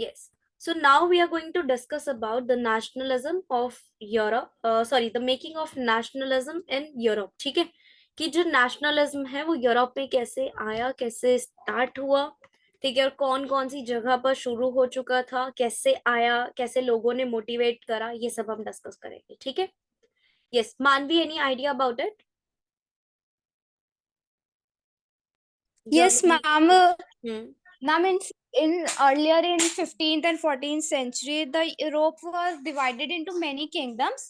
Yes. So now we are going to discuss about the nationalism of Europe. Sorry, the making of nationalism in Europe. ठीक है, कि जो nationalism है वो Europe में कैसे आया, कैसे स्टार्ट हुआ, ठीक है, और कौन कौन सी जगह पर शुरू हो चुका था, कैसे आया, कैसे लोगों ने मोटिवेट करा, ये सब हम डिस्कस करेंगे. ठीक है. यस, मानवी, any idea about it? Yes, Germany. ma'am. Hmm. Ma'am, in earlier in 15th and 14th century, the Europe was divided into many kingdoms,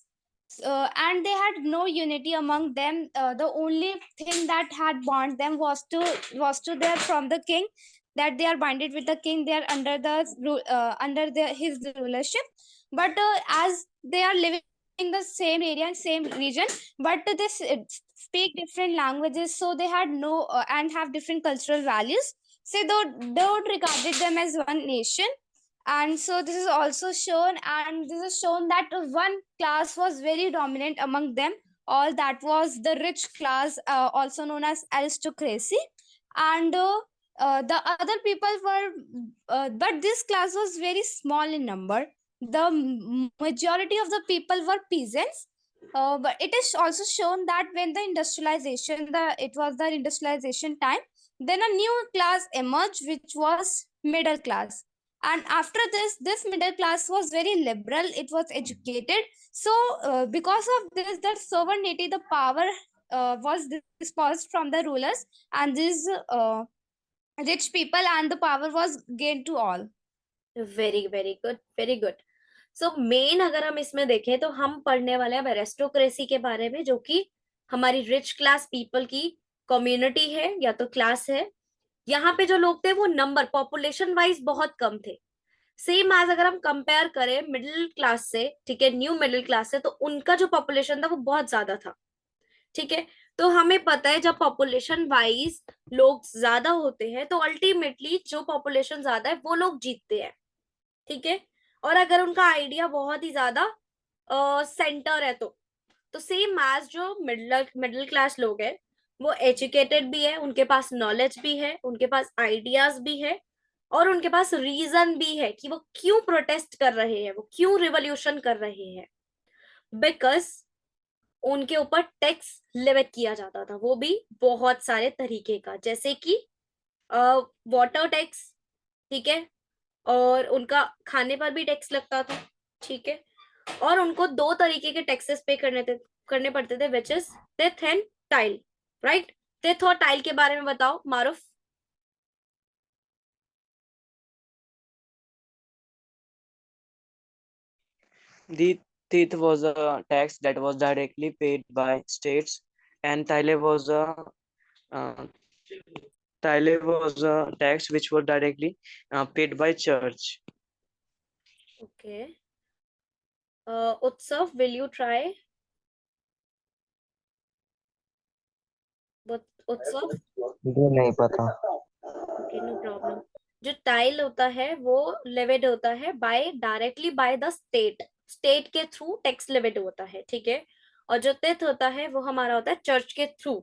and they had no unity among them. The only thing that had bond them was to their from the king, that they are binded with the king. They are under under his rulership. But as they are living in the same area and same region, but they speak different languages, so they had no and have different cultural values. So they would regarded them as one nation. And so this is also shown, and this is shown that one class was very dominant among them all, that was the rich class, also known as aristocracy. And the other people were but this class was very small in number. The majority of the people were peasants. But it is also shown that when the industrialization, it was the industrialization time, then a new class emerged, which was middle class. And after this middle class was very liberal, it was educated. So because of this, the sovereignty, the power was dispersed from the rulers, and these rich people, and the power was gained to all. Very very good, very good. So main अगर हम इसमें देखें तो हम पढ़ने वाले हैं aristocracy के बारे में, जो कि हमारी रिच क्लास पीपल की कम्युनिटी है या तो क्लास है. यहाँ पे जो लोग थे वो नंबर पॉपुलेशन वाइज बहुत कम थे. सेम एज अगर हम कंपेयर करें मिडिल क्लास से, ठीक है, न्यू मिडिल क्लास से, तो उनका जो पॉपुलेशन था वो बहुत ज्यादा था. ठीक है. तो हमें पता है जब पॉपुलेशन वाइज लोग ज्यादा होते हैं तो अल्टीमेटली जो पॉपुलेशन ज्यादा है वो लोग जीतते हैं. ठीक है. और अगर उनका आइडिया बहुत ही ज्यादा सेंटर है तो सेम एज जो मिडिल मिडिल क्लास लोग हैं वो एजुकेटेड भी है, उनके पास नॉलेज भी है, उनके पास आइडियाज भी है, और उनके पास रीजन भी है कि वो क्यों प्रोटेस्ट कर रहे हैं, वो क्यों रिवॉल्यूशन कर रहे हैं. बिकॉज उनके ऊपर टैक्स लेवेट किया जाता था, वो भी बहुत सारे तरीके का, जैसे कि वाटर टैक्स, ठीक है, और उनका खाने पर भी टैक्स लगता था. ठीक है. और उनको दो तरीके के टैक्सेस पे करने पड़ते थे, which is teeth and tile. Right. Teeth और टाइल के बारे में बताओ मारूफ. The tithe was a tax that was directly paid by states, and uh, tithe was a tax which was directly paid by church. Okay. उत्सव, will you try? उत्सव. मुझे नहीं पता. Okay, no problem. जो टाइल होता है वो लेवेड होता है bye directly by the state. State के थ्रू टैक्स लेवेड होता है. ठीक है. और जो टेथ होता है वो हमारा होता है चर्च के थ्रू.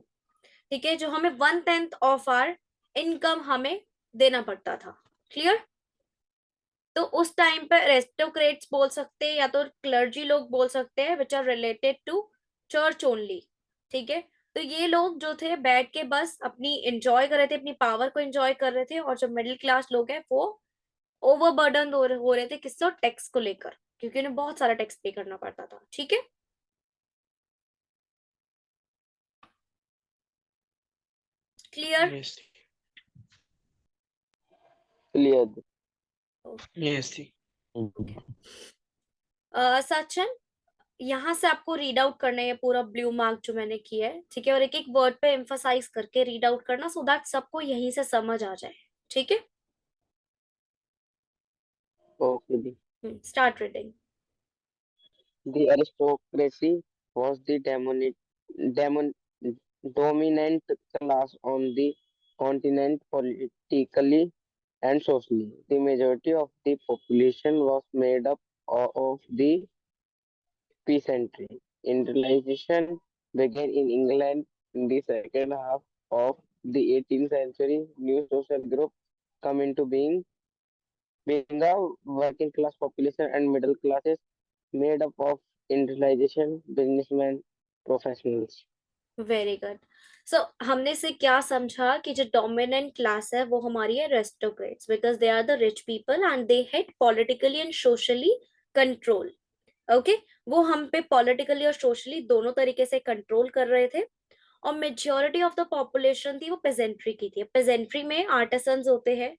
ठीक है. जो हमें 1/10 ऑफ आर इनकम हमें देना पड़ता था. क्लियर. तो उस टाइम पे एरिस्टोक्रेट्स बोल सकते हैं या तो क्लर्जी लोग बोल सकते हैं, which are related to church only. ठीक है. तो ये लोग जो थे बैठ के बस अपनी एंजॉय कर रहे थे, अपनी पावर को एंजॉय कर रहे थे, और जो मिडिल क्लास लोग हैं वो ओवरबर्डन हो रहे थे किससे, टैक्स को लेकर, क्योंकि उन्हें बहुत सारा टैक्स पे करना पड़ता था. ठीक है. Clear. Yes. Clear. Yes. Sachin, यहाँ से आपको रीड आउट करना है ये पूरा ब्लू मार्क जो मैंने किया है. ठीक है. और एक एक वर्ड पे एम्फसाइज करके रीड आउट करना, सो दैट सबको यहीं से समझ आ जाए. ठीक है. ओके जी. Start reading. The aristocracy was the demon, dominant class on the continent politically and socially. The majority of the population was made up of the peasantry. Industrialization began in England in the second half of the 18th century. New social groups come into being. being the working class population and middle classes made up of industrialization, businessmen, professionals. Very good. So हमने से क्या समझा कि जो dominant class है वो हमारी है aristocrats, because they are the rich people and they had politically and socially control. Okay, वो हम पे पॉलिटिकली और सोशली दोनों तरीके से कंट्रोल कर रहे थे. और मेजोरिटी ऑफ द पॉपुलेशन थी वो पेजेंट्री की थी. पेजेंट्री में आर्टिसंस होते हैं,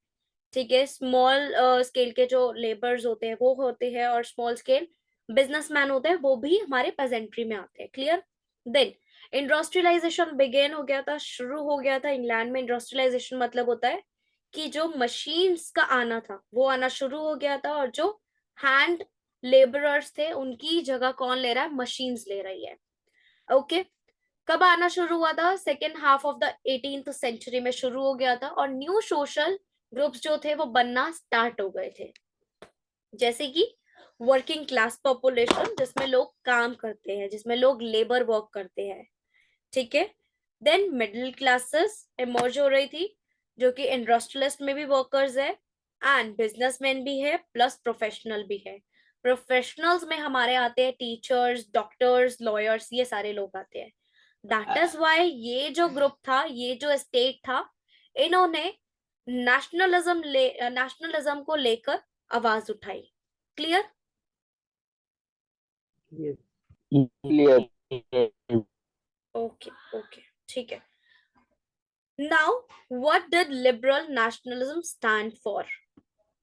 ठीक है, स्मॉल स्केल के जो लेबर्स होते हैं वो होते हैं, और स्मॉल स्केल बिजनेसमैन होते हैं वो भी हमारे पेजेंट्री में आते हैं. क्लियर. देन इंडस्ट्रियलाइजेशन बिगेन हो गया था, शुरू हो गया था इंग्लैंड में. इंडस्ट्रियलाइजेशन मतलब होता है कि जो मशीन्स का आना था वो आना शुरू हो गया था, और जो हैंड लेबरर्स थे उनकी जगह कौन ले रहा है? मशीन्स ले रही है. ओके, कब आना शुरू हुआ था? Second half of the 18th century में शुरू हो गया था. और न्यू सोशल ग्रुप्स जो थे वो बनना स्टार्ट हो गए थे, जैसे कि वर्किंग क्लास पॉपुलेशन, जिसमें लोग काम करते हैं, जिसमें लोग लेबर वर्क करते हैं, ठीक है. देन मिडिल क्लासेस इमर्ज हो रही थी, जो कि इंडस्ट्रियलिस्ट में भी वर्कर्स है एंड बिजनेसमैन भी है प्लस प्रोफेशनल भी है. प्रोफेशनल्स में हमारे आते हैं टीचर्स, डॉक्टर्स, लॉयर्स, ये सारे लोग आते हैं. दैट इज वाई ये जो ग्रुप था, ये जो स्टेट था, इन्होंने नेशनलिज्म को लेकर आवाज उठाई. Clear. Yes. Clear. Okay okay, ठीक है. Now, what did liberal nationalism stand for?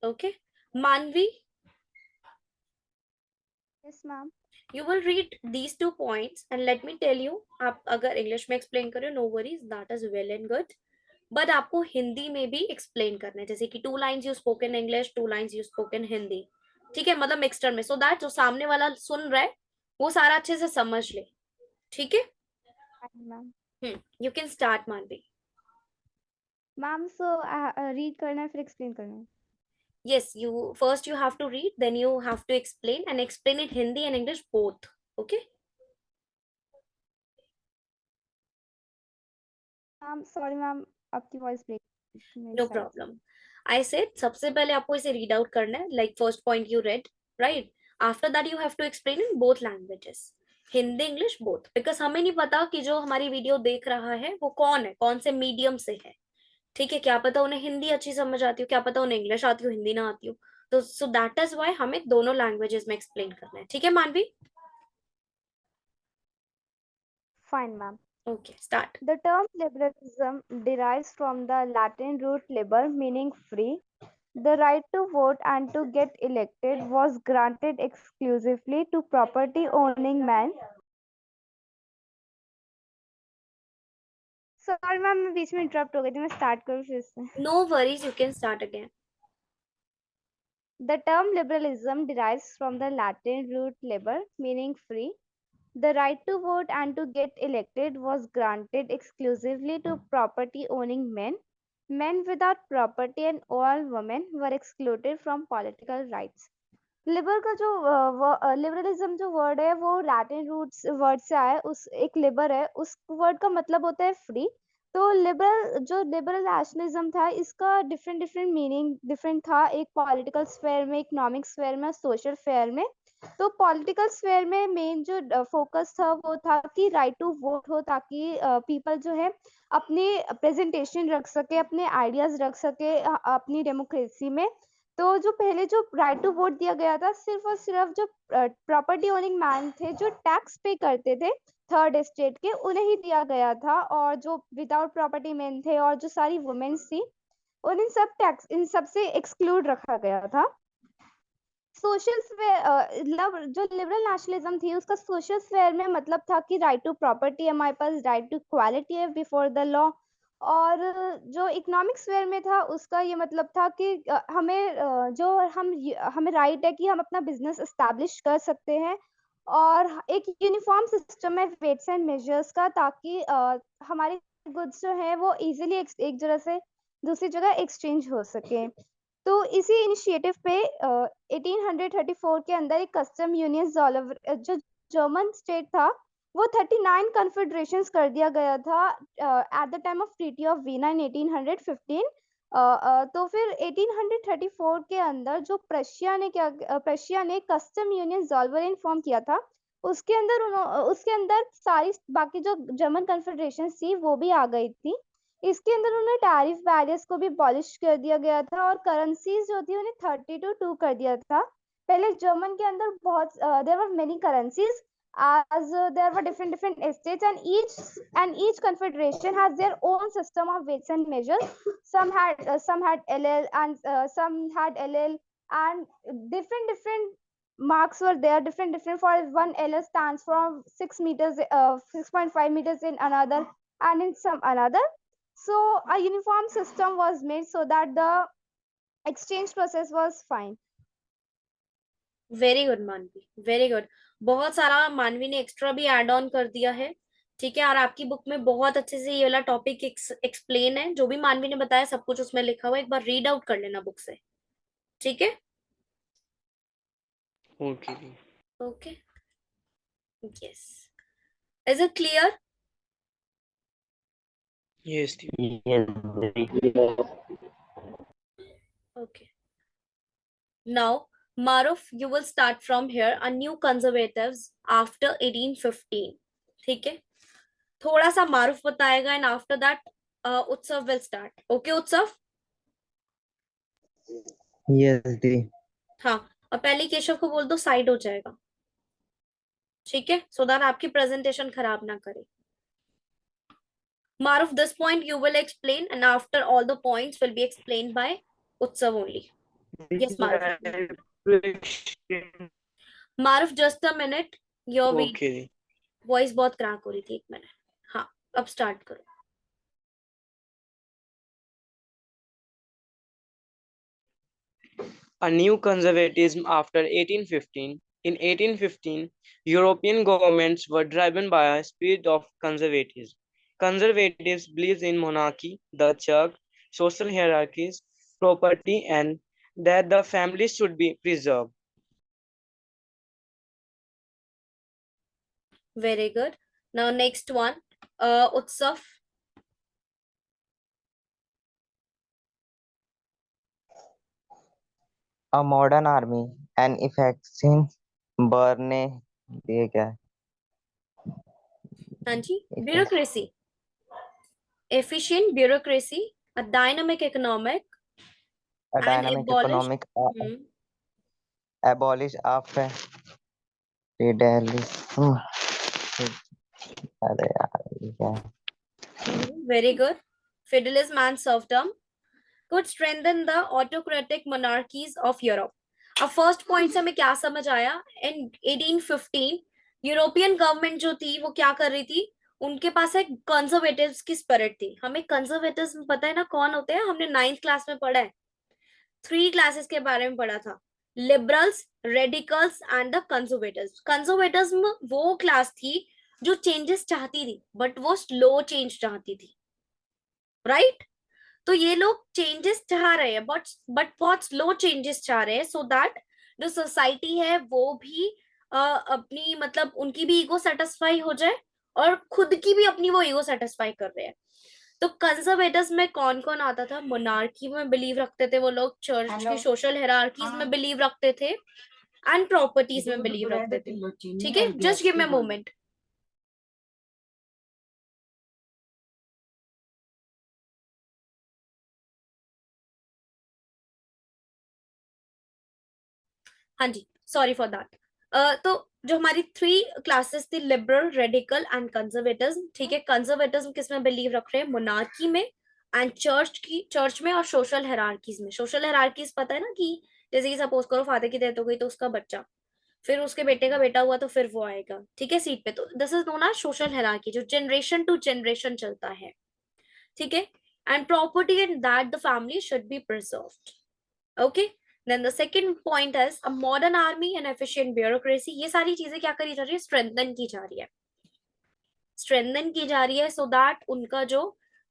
Okay, Manvi, Yes, ma'am. you will read these 2 points and let me tell you. आप अगर इंग्लिश में एक्सप्लेन करो, no worries, that is well and good. But आपको हिंदी में भी explain करना है, जैसे कि 2 lines you spoken English, 2 lines you spoken Hindi, ठीक है, मतलब मिक्सचर में, सो दैट जो सामने वाला सुन रहा है वो सारा अच्छे से समझ ले. ठीक है. Fine, ma'am. You can start मानवी. Ma'am, so read करना है फिर explain करना है. Yes, you first you have to read, then you have to explain, and explain it Hindi and English both. Okay. Ma'am, sorry, ma'am, आपकी voice break. No problem. I said सबसे पहले आपको इसे read out करना है, like first point you read, right? After that you have to explain in both languages, Hindi English both, because हमें नहीं पता कि जो हमारी वीडियो देख रहा है वो कौन है, कौन से मीडियम से है. ठीक है, क्या पता उन्हें हिंदी अच्छी समझ आती हो, क्या पता उन्हें इंग्लिश आती हो, हिंदी ना आती हो. तो सो दैट इज व्हाई हमें दोनों लैंग्वेजेस में एक्सप्लेन करना है. ठीक है मानवी. Fine, ma'am. Okay, start. The term liberalism derives from the Latin root liber, meaning free. The right to vote and to get elected was granted exclusively to property owning men. Sorry, ma'am, मैं बीच में interrupt हो गई थी, मैं start करूँ फिर से. No worries, you can start again. The term liberalism derives from the Latin root liber, meaning free. The right to vote and to get elected was granted exclusively to property owning men. Men without property and all women were excluded from political rights. Libre का जो liberalism जो word है वो Latin roots word से आया है. उस एक लिबर है, उस वर्ड का मतलब होता है फ्री. तो लिबरल नेशनलिज्म था, इसका डिफरेंट डिफरेंट मीनिंग डिफरेंट था, एक पॉलिटिकल स्फेयर में, इकोनॉमिक स्फेयर में, सोशल स्फेयर में. तो पॉलिटिकल स्फेयर में मेन जो फोकस था वो था कि राइट टू वोट हो, ताकि पीपल जो है अपनी प्रेजेंटेशन रख सके, अपने आइडियाज रख सके अपनी डेमोक्रेसी में. तो जो पहले जो राइट टू वोट दिया गया था, सिर्फ और सिर्फ जो प्रॉपर्टी ओनिंग मैन थे, जो टैक्स पे करते थे थर्ड स्टेट के, उन्हें ही दिया गया था. और जो विदाउट प्रॉपर्टी मैन थे और जो सारी वुमेन्स थी, उन्हें सब टैक्स इन सब से एक्सक्लूड रखा गया था. सोशल जो लिबरल नेशनलिज्म थी उसका सोशल स्फेयर में मतलब था कि राइट टू प्रॉपर्टी, हमारे पास राइट टू इक्वालिटी है बिफोर द लॉ. और जो इकोनॉमिक स्फेयर में था उसका ये मतलब था कि हमें राइट है कि हम अपना बिजनेस एस्टैब्लिश कर सकते हैं, और एक यूनिफॉर्म सिस्टम है वेट्स एंड मेजर्स का, ताकि हमारे गुड्स जो है वो इजीली एक जगह से दूसरी जगह एक्सचेंज हो सके. तो इसी इनिशिएटिव पे 1834 के अंदर एक कस्टम यूनियन जो जर्मन स्टेट था वो 39 कन्फेडरेशंस कर दिया गया था at the time of treaty of Vienna in 1815. तो फिर 1834 के अंदर जो प्रशिया ने कस्टम यूनियन ज़ॉल्वरेन फॉर्म किया था, उसके अंदर सारी बाकी जो जर्मन कन्फेडरेशन थी वो भी आ गई थी। इसके अंदर उन्होंने टैरिफ बैरियर्स को भी अबॉलिश कर दिया गया था और करेंसीज जो थी उन्हें 30 to 2 कर दिया था। पहले जर्मन के अंदर बहुत there were many currencies as there were different estates, and each confederation has their own system of weights and measures. Some had LL, and some had LL, and different marks were there, different for one. LL stands for 6 meters, 6.5 meters in another, and in some another. So a uniform system was made so that the exchange process was fine. Very good मानवी, very good. बहुत सारा मानवी ने extra भी add on कर दिया है, ठीक है। और आपकी बुक में बहुत अच्छे से ये वाला टॉपिक एक्सप्लेन है, जो भी मानवी ने बताया सब कुछ उसमें लिखा हुआ है, एक बार रीड आउट कर लेना बुक से, ठीक है। Okay. Okay, yes, is it clear? Yes. Yes, very clear. Okay. Now, Maruf, you will start from here. A new conservatives after 1815. ठीक है, थोड़ा सा मारूफ बताएगा, एंड आफ्टर दैट उत्सव विल स्टार्ट। ओके उत्सव? Yes, दी। हाँ, और पहले केशव को बोल दो साइड हो जाएगा, ठीक है, सो दैट आपकी प्रेजेंटेशन खराब ना करे। Maruf, this point you will explain, and after all the points will be explained by Utsav only. Yes, Maruf. Maruf, just a minute. Your Okay. Voice बहुत क्रैक हो रही थी, 1 मिनट। हाँ, अब स्टार्ट करो। A new conservatism after 1815. In 1815, European governments were driven by a spirit of conservatism. Conservatives believed in monarchy, the church, social hierarchies, property, and that the family should be preserved. Very good. Now next one, Utsav. A modern army, an effective burne, ये क्या है? हाँ जी, bureaucracy, efficient bureaucracy, a dynamic economic, A and dynamic abolish. economic, abolish after feudalism. अरे यार ये क्या है? Very good. Feudalism and serfdom could strengthen the autocratic monarchies of Europe. अब फर्स्ट पॉइंट से हमें क्या समझ आया? इन 1815 यूरोपियन गवर्नमेंट जो थी वो क्या कर रही थी, उनके पास एक कंजर्वेटिव्स की स्पिरिट थी। हमें कंजर्वेटिव्स पता है ना कौन होते हैं, हमने 9th क्लास में पढ़ा है, 3 क्लासेस के बारे में पढ़ा था, liberals, radicals and the conservatives. Conservatives वो क्लास थी जो चेंजेस चाहती थी, बट वो स्लो चेंज चाहती थी, राइट? तो ये लोग चेंजेस चाह रहे हैं, बट बहुत स्लो चेंजेस चाह रहे हैं, सो दैट जो सोसाइटी है वो भी अपनी मतलब उनकी भी ईगो सेटिस्फाई हो जाए, और खुद की भी अपनी वो ईगो सेटिस्फाई कर रहे हैं। तो कंजर्वेटिव्स में कौन कौन आता था? मोनार्की में बिलीव रखते थे वो लोग, चर्च की सोशल हायरार्कीज में बिलीव रखते थे, एंड प्रॉपर्टीज में बिलीव रखते थे, ठीक है। Just give me a moment. हाँ जी, सॉरी फॉर दैट। तो जो हमारी 3 क्लासेस थी, लिबरल, रेडिकल एंड कंजर्वेटिज्म, ठीक है। कंजर्वेटिज्म किस में बिलीव रख रहे हैं? मोनार्की में, एंड चर्च में, और सोशल हायरार्कीज में। सोशल हायरार्कीज पता है ना, कि जैसे कि सपोज करो फादर की डेथ हो गई तो उसका बच्चा, फिर उसके बेटे का बेटा हुआ तो फिर वो आएगा, ठीक है, सीट पे। तो this is known as social hierarchy, जो जनरेशन टू जनरेशन चलता है, ठीक है। And property and that the family should be preserved, okay. Then the second point is a modern army and efficient bureaucracy. ये सारी चीजें क्या करी जा रही है? स्ट्रेंथन की जा रही है, स्ट्रेंथन की जा रही है, सो दैट उनका जो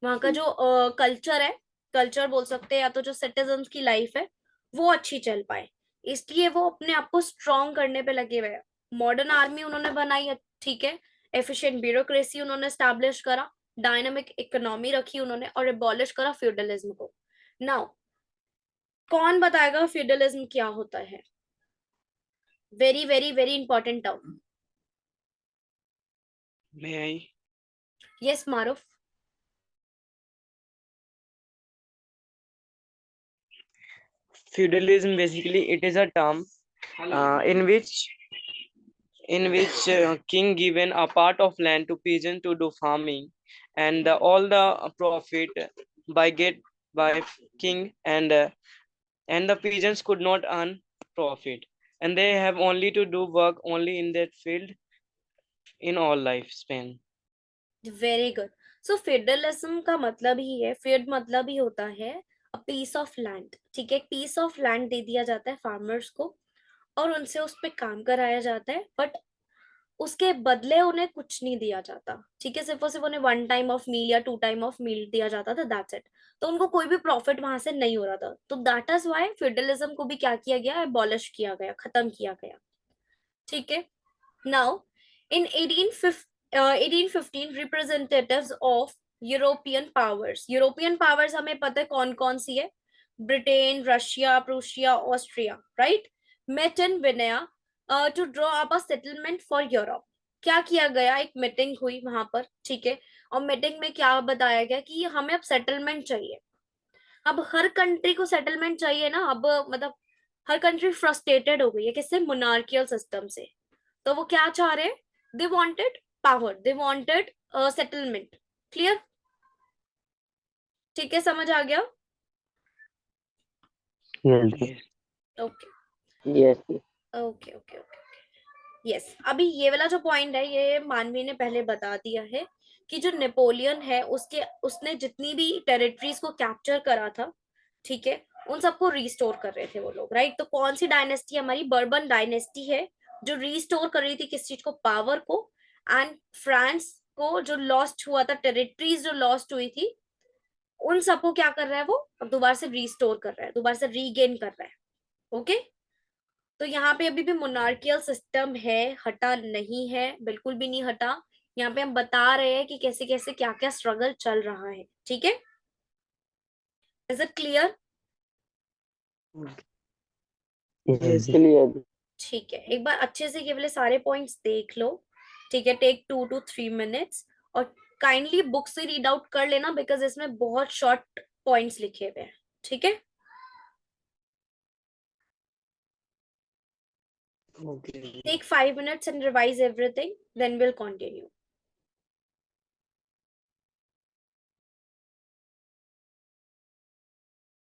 वहां का जो कल्चर है, कल्चर बोल सकते हैं, या तो जो सिटीजन्स की लाइफ है वो अच्छी चल पाए, इसलिए वो अपने आप को स्ट्रॉन्ग करने पे लगे हुए हैं। मॉडर्न आर्मी उन्होंने बनाई है, ठीक है। एफिशिएंट ब्यूरोक्रेसी उन्होंने स्टैब्लिश करा, डायनामिक इकोनॉमी रखी उन्होंने, और एबॉलिश करा फ्यूडलिज्म को। नाउ कौन बताएगा फ्यूडलिज्म क्या होता है? Very very very important term. May I? Yes Maroof. Feudalism, basically, it is a term in which king given a part of land to peasant to do farming, and all the profit by king, and the peasants could not earn profit, and they have only to do work only in that field in all lifespan. Very good. So federalism का मतलब ही है, fade मतलब ही होता है a piece of land. ठीक है, piece of land दे दिया जाता है फार्मर्स को और उनसे उस पे काम कराया जाता है, बट उसके बदले उन्हें कुछ नहीं दिया जाता. ठीक है, सिर्फ और सिर्फ उन्हें 1 टाइम ऑफ मील या 2 टाइम ऑफ मील दिया जाता था, दैट्स इट. तो उनको कोई भी प्रॉफिट वहां से नहीं हो रहा था. तो दैट इज व्हाई फ्यूडलिज्म को भी क्या किया गया, एबॉलिश किया गया, खत्म किया गया. ठीक है. Now in 1815 representatives of European powers. European powers हमें पता है कौन कौन सी है. Britain, Russia, Prussia, Austria, right. Met in Vienna to draw up a settlement for Europe. क्या किया गया, एक मीटिंग हुई वहां पर. ठीक है, और मीटिंग में क्या बताया गया कि हमें अब सेटलमेंट चाहिए. अब हर कंट्री को सेटलमेंट चाहिए ना. अब मतलब हर कंट्री फ्रस्ट्रेटेड हो गई है किससे, मोनार्कियल सिस्टम से. तो वो क्या चाह रहे हैं, they wanted power, they wanted settlement. Clear? ठीक है, समझ आ गया? Yes. Yes. Okay Yes. Okay okay okay. Yes, अभी ये वाला जो पॉइंट है ये मानवी ने पहले बता दिया है कि जो नेपोलियन है उसने जितनी भी टेरिटरीज को कैप्चर करा था, ठीक है, उन सबको रिस्टोर कर रहे थे वो लोग, राइट. तो कौन सी डायनेस्टी, हमारी बर्बन डायनेस्टी है जो रिस्टोर कर रही थी किस चीज को, पावर को. एंड फ्रांस को जो लॉस्ट हुआ था, टेरिटरीज जो लॉस्ट हुई थी, उन सबको क्या कर रहा है वो, अब दोबारा से रिस्टोर कर रहा है, दोबारा से रीगेन कर रहा है. ओके. तो यहाँ पे अभी भी मोनार्कियल सिस्टम है, हटा नहीं है, बिल्कुल भी नहीं हटा. यहाँ पे हम बता रहे हैं कि कैसे कैसे क्या क्या स्ट्रगल चल रहा है. ठीक है, is it clear? Yes. Clear. ठीक है, एक बार अच्छे से ये वाले सारे पॉइंट्स देख लो. ठीक है, टेक 2 to 3 मिनट्स और काइंडली बुक से रीड आउट कर लेना बिकॉज इसमें बहुत शॉर्ट पॉइंट्स लिखे हुए हैं. ठीक है, Okay. Take 5 minutes and revise everything, then we'll continue.